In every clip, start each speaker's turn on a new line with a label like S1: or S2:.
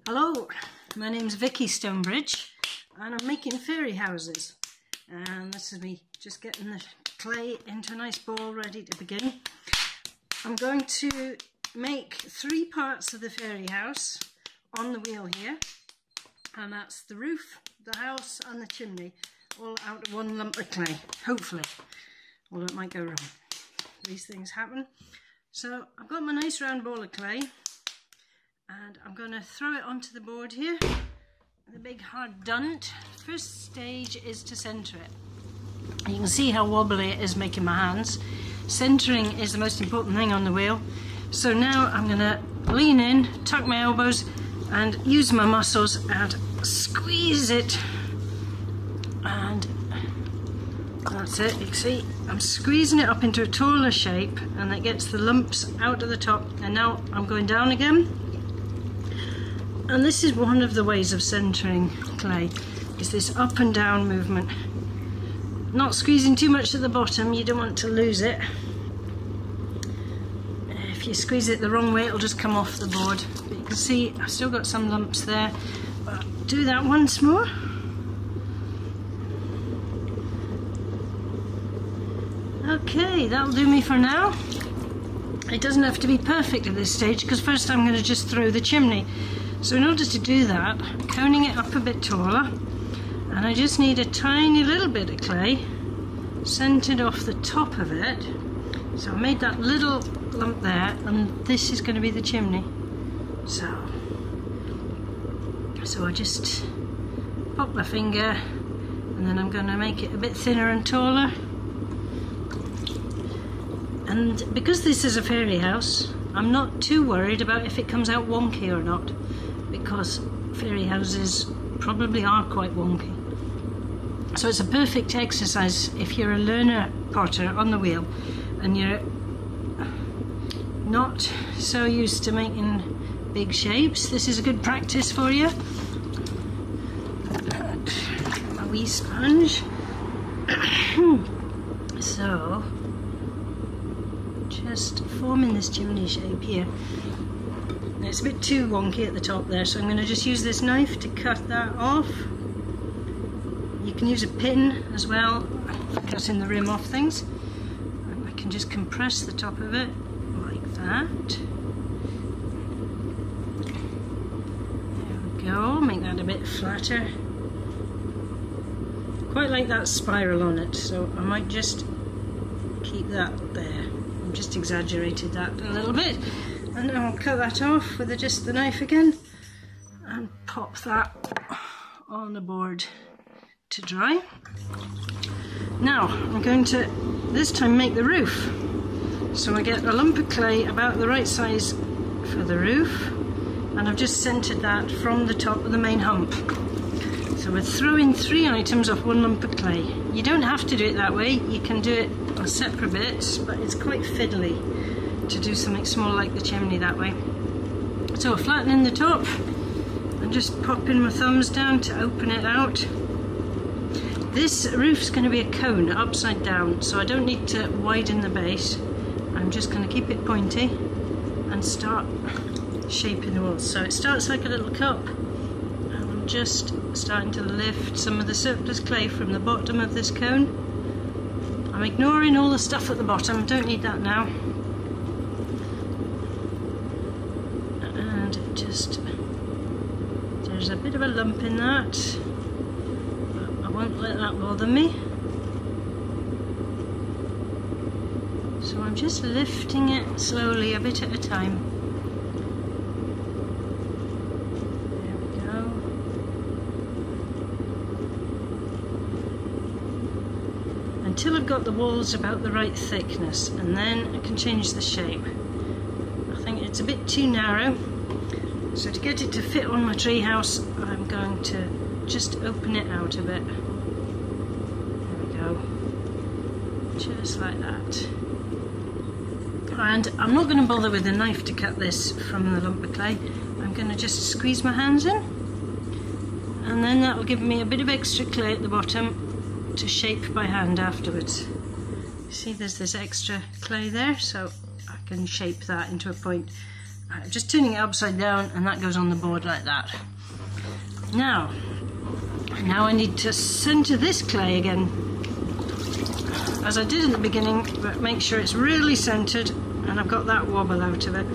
S1: Hello, my name's Vicky Stonebridge and I'm making fairy houses, and this is me just getting the clay into a nice ball ready to begin. I'm going to make 3 parts of the fairy house on the wheel here, and that's the roof, the house and the chimney, all out of one lump of clay, hopefully, although it might go wrong. These things happen. So I've got my nice round ball of clay and I'm going to throw it onto the board here, the big hard dunt. First stage is to centre it. You can see how wobbly it is making my hands. Centering is the most important thing on the wheel. So now I'm going to lean in, tuck my elbows and use my muscles and squeeze it, and that's it. You can see I'm squeezing it up into a taller shape and that gets the lumps out of the top, and now I'm going down again. And this is one of the ways of centering clay, is this up and down movement. Not squeezing too much at the bottom, you don't want to lose it. If you squeeze it the wrong way, it'll just come off the board. But you can see I've still got some lumps there. But do that once more. Okay, that'll do me for now. It doesn't have to be perfect at this stage, because first I'm going to just throw the chimney. So in order to do that, I'm coning it up a bit taller, and I just need a tiny little bit of clay centered off the top of it. So I made that little lump there, and this is going to be the chimney. So I just pop my finger, and then I'm going to make it a bit thinner and taller. And because this is a fairy house, I'm not too worried about if it comes out wonky or not, because fairy houses probably are quite wonky. So it's a perfect exercise if you're a learner potter on the wheel and you're not so used to making big shapes. This is a good practice for you. A wee sponge. So just forming this chimney shape here. It's a bit too wonky at the top there, so I'm going to just use this knife to cut that off. You can use a pin as well for cutting the rim off things. And I can just compress the top of it like that. There we go, make that a bit flatter. Quite like that spiral on it, so I might just keep that there. I've just exaggerated that a little bit. And now I'll cut that off with just the knife again and pop that on the board to dry. Now I'm going to this time make the roof. So I get a lump of clay about the right size for the roof, and I've just centered that from the top of the main hump. So we're throwing 3 items off 1 lump of clay. You don't have to do it that way, you can do it on separate bits, but it's quite fiddly to do something small like the chimney that way. So flattening the top and just popping my thumbs down to open it out. This roof's going to be a cone upside down, so I don't need to widen the base. I'm just going to keep it pointy and start shaping the walls. So it starts like a little cup, and I'm just starting to lift some of the surplus clay from the bottom of this cone. I'm ignoring all the stuff at the bottom, don't need that now. There's a bit of a lump in that, but I won't let that bother me. So I'm just lifting it slowly, a bit at a time. There we go. Until I've got the walls about the right thickness, and then I can change the shape. I think it's a bit too narrow. So to get it to fit on my tree house, I'm going to just open it out a bit. There we go. Just like that. And I'm not going to bother with a knife to cut this from the lump of clay. I'm going to just squeeze my hands in, and then that will give me a bit of extra clay at the bottom to shape by hand afterwards. See, there's this extra clay there, so I can shape that into a point. just turning it upside down, and that goes on the board like that. Now I need to centre this clay again, as I did in the beginning, but make sure it's really centred and I've got that wobble out of it.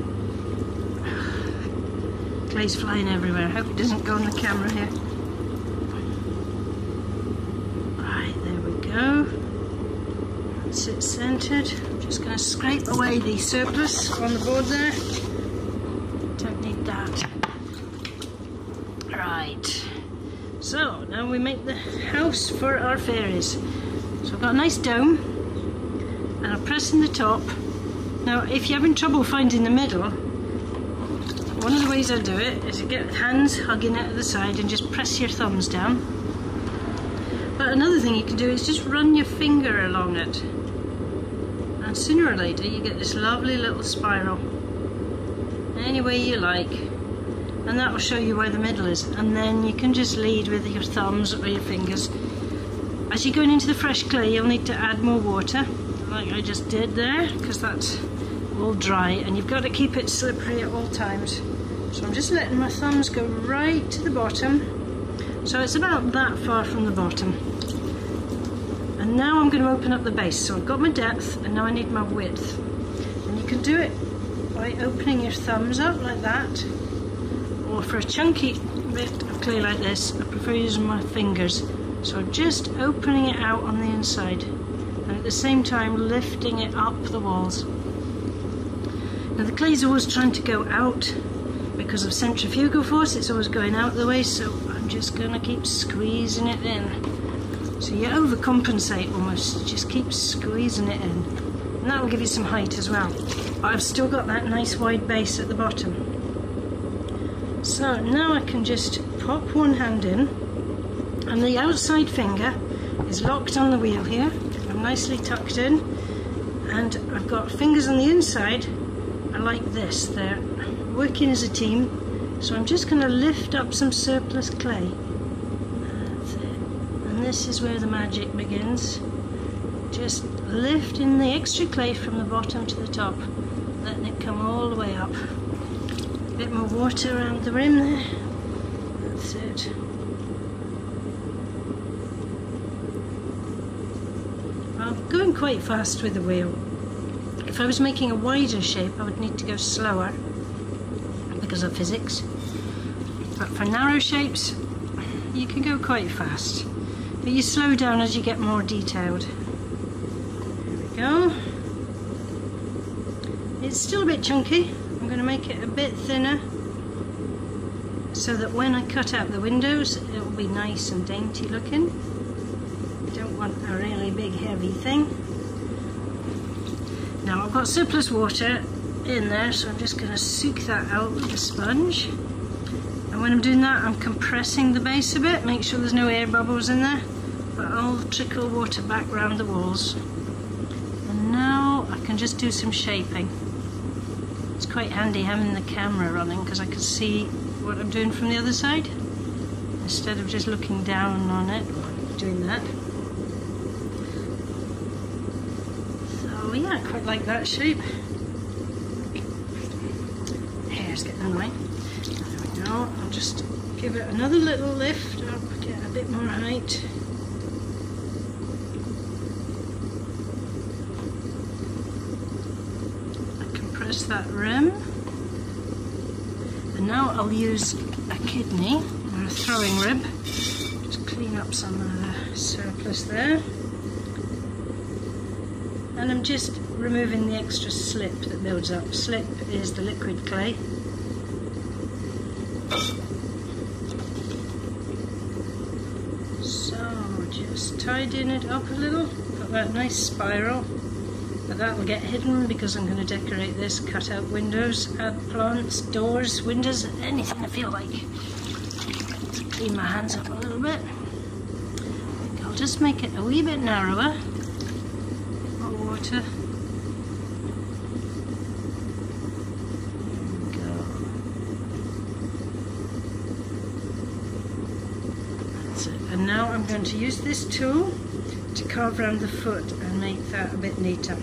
S1: Clay's flying everywhere. I hope it doesn't go on the camera here. Right, there we go. That's it centred. I'm just going to scrape away the surplus on the board there. Don't need that. Right. So now we make the house for our fairies. So I've got a nice dome, and I'm pressing the top. Now if you're having trouble finding the middle, one of the ways I do it is you get hands hugging it at the side and just press your thumbs down. But another thing you can do is just run your finger along it, and sooner or later you get this lovely little spiral, any way you like, and that will show you where the middle is, and then you can just lead with your thumbs or your fingers. As you're going into the fresh clay, you'll need to add more water, like I just did there, because that's all dry, and you've got to keep it slippery at all times. So I'm just letting my thumbs go right to the bottom, so it's about that far from the bottom. And now I'm going to open up the base. So I've got my depth, and now I need my width. And you can do it by opening your thumbs up like that, or for a chunky bit of clay like this, I prefer using my fingers. So I'm just opening it out on the inside, and at the same time lifting it up the walls. Now the clay's always trying to go out because of centrifugal force, it's always going out the way, so I'm just going to keep squeezing it in. So you overcompensate almost, just keep squeezing it in. And that will give you some height as well. But I've still got that nice wide base at the bottom. So now I can just pop one hand in, and the outside finger is locked on the wheel here. I'm nicely tucked in, and I've got fingers on the inside. I like this, they're working as a team. So I'm just going to lift up some surplus clay. That's it. And this is where the magic begins. Just lifting the extra clay from the bottom to the top, letting it come all the way up. A bit more water around the rim there. That's it. I'm going quite fast with the wheel. If I was making a wider shape, I would need to go slower because of physics. But for narrow shapes, you can go quite fast. But you slow down as you get more detailed. There we go. It's still a bit chunky. I'm going to make it a bit thinner so that when I cut out the windows, it will be nice and dainty looking. You don't want a really big heavy thing. Now I've got surplus water in there, so I'm just going to soak that out with a sponge. And when I'm doing that, I'm compressing the base a bit, make sure there's no air bubbles in there, but I'll trickle water back around the walls. And now I can just do some shaping. It's quite handy having the camera running because I can see what I'm doing from the other side instead of just looking down on it, doing that. So yeah, I quite like that shape. Hair's getting in the way. There we go. I'll just give it another little lift up, get a bit more height. Press that rim, and now I'll use a kidney or a throwing rib, just clean up some of the surplus there, and I'm just removing the extra slip that builds up. Slip is the liquid clay. So just tidying it up a little, got that nice spiral. But that will get hidden because I'm going to decorate this, cut out windows, add plants, doors, windows, anything I feel like. Just clean my hands up a little bit. I'll just make it a wee bit narrower. More water. There we go. That's it. And now I'm going to use this tool to carve around the foot and make that a bit neater.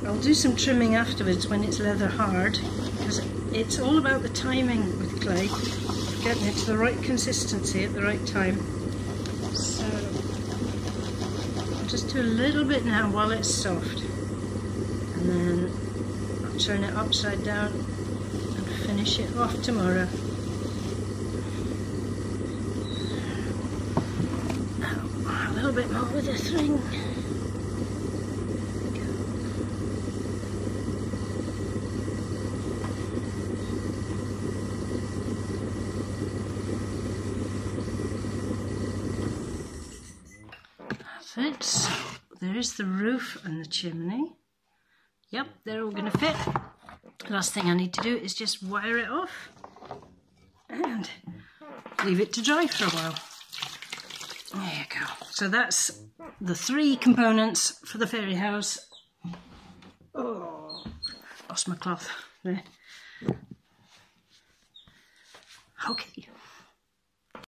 S1: I'll do some trimming afterwards when it's leather hard, because it's all about the timing with clay, getting it to the right consistency at the right time. So I'll just do a little bit now while it's soft, and then I'll turn it upside down and finish it off tomorrow. Now, a little bit more with the string. That's it. So there is the roof and the chimney. Yep, they're all going to fit. Last thing I need to do is just wire it off and leave it to dry for a while. There you go. So that's the 3 components for the fairy house. Oh, lost my cloth there. Okay.